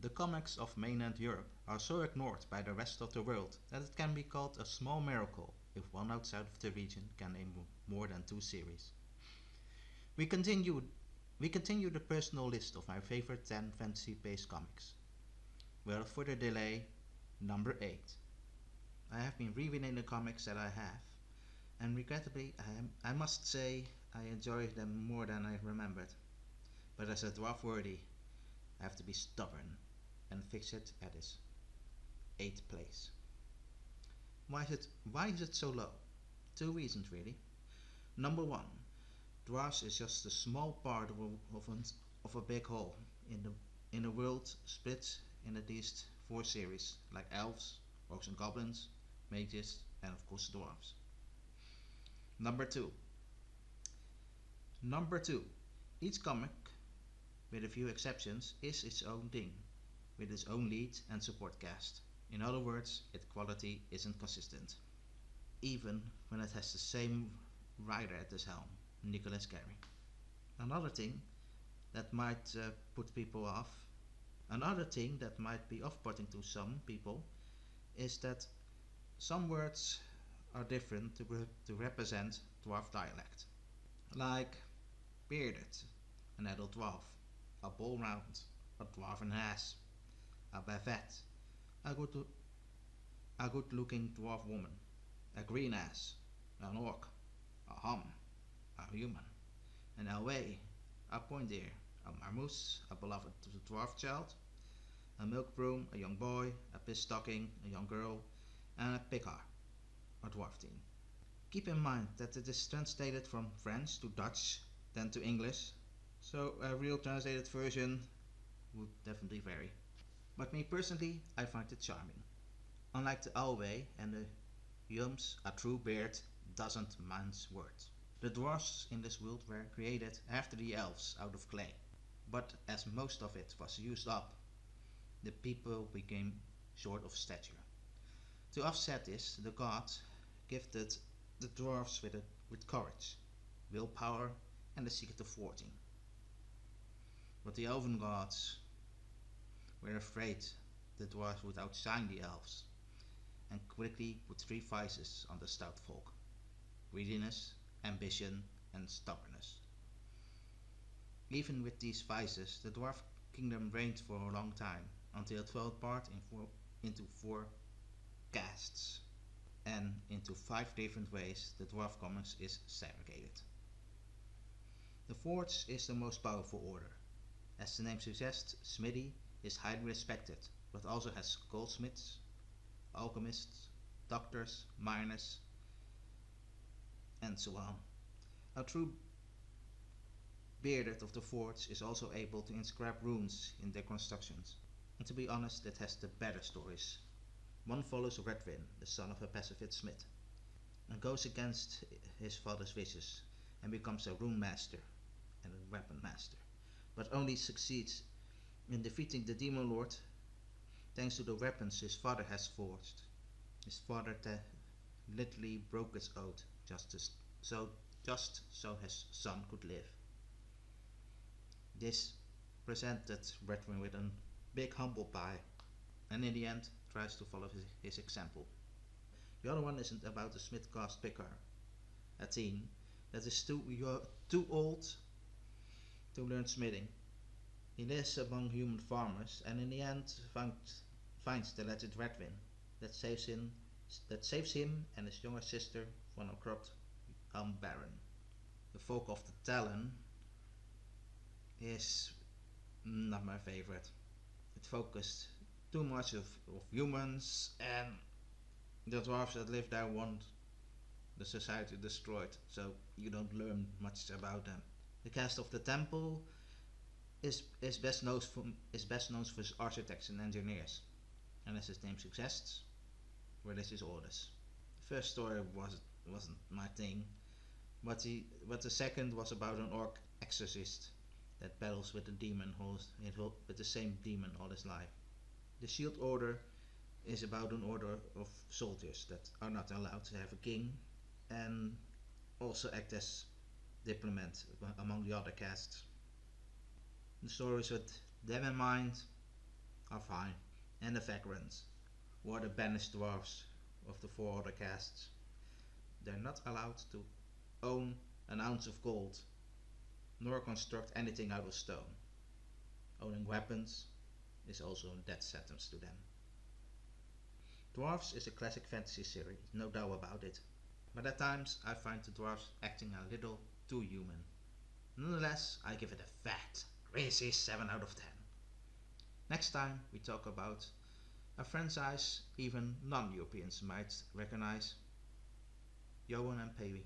The comics of mainland Europe are so ignored by the rest of the world that it can be called a small miracle if one outside of the region can name more than 2 series. We continue the personal list of my favorite 10 fantasy-based comics. Without further delay, number 8. I have been rereading the comics that I have, and regrettably I must say I enjoy them more than I remembered. But as a dwarf worthy, I have to be stubborn and fix it at its 8th place. Why is it so low? 2 reasons really. Number 1, Dwarves is just a small part of a big whole in a world split in at least 4 series, like elves, orcs and goblins, mages, and of course dwarves. Number 2, each comic, with a few exceptions, is its own thing, with its own lead and support cast. In other words, its quality isn't consistent, even when it has the same writer at the helm, Nicholas Carey. Another thing that might be off-putting to some people is that some words are different to represent Dwarve dialect, like bearded, an adult dwarf, a ball round, a dwarven ass, a bavette, a good looking dwarf woman, a green ass, an orc, a hum, a human, an elway, a point deer, a marmoose, a beloved dwarf child, a milk broom, a young boy, a piss stocking, a young girl, and a picar, a dwarf teen. Keep in mind that it is translated from French to Dutch, then to English, so a real translated version would definitely vary. But me personally, I find it charming. Unlike the Alway and the Yums, a true beard doesn't mince words. The dwarfs in this world were created after the elves out of clay, but as most of it was used up, the people became short of stature. To offset this, the gods gifted the dwarfs with courage, willpower, and the secret of thwarting. But the elven gods were afraid the dwarves would outshine the elves, and quickly put 3 vices on the stout folk: greediness, ambition, and stubbornness. Even with these vices, the dwarf kingdom reigned for a long time, until it fell apart into 4 castes, and into 5 different ways the dwarf comics is segregated. The Forge is the most powerful order. As the name suggests, smithy is highly respected, but also has goldsmiths, alchemists, doctors, miners, and so on. A true bearded of the Forge is also able to inscribe runes in their constructions, and to be honest, it has the better stories. One follows Redwin, the son of a pacifist smith, and goes against his father's wishes and becomes a rune master and a weapon master, but only succeeds in defeating the demon lord thanks to the weapons his father has forged. His father literally broke his oath just so his son could live. This presented Redwin with a big humble pie, and in the end tries to follow his example. The other one isn't about the smith caste picker, a teen that is too old to learn smithing. He lives among human farmers, and in the end finds the legend Redwin that saves him and his younger sister from a corrupt baron. The folk of the Talon is not my favorite. It focused too much of humans, and the dwarves that live there want the society destroyed, so you don't learn much about them. The cast of the temple is best known for his architects and engineers, and as his name suggests, religious orders. The first story wasn't my thing, but the second was about an orc exorcist that battles with the same demon all his life. The Shield Order is about an order of soldiers that are not allowed to have a king, and also act as diplomat among the other castes. The stories with them in mind are fine, and the vagrants, who are the banished dwarves of the four other castes. They're not allowed to own an ounce of gold, nor construct anything out of stone. Owning weapons is also a death sentence to them. Dwarves is a classic fantasy series, no doubt about it, but at times I find the dwarves acting a little too human. Nonetheless, I give it a fat, crazy 7 out of 10. Next time we talk about a franchise even non-Europeans might recognize, Johan and Pavey.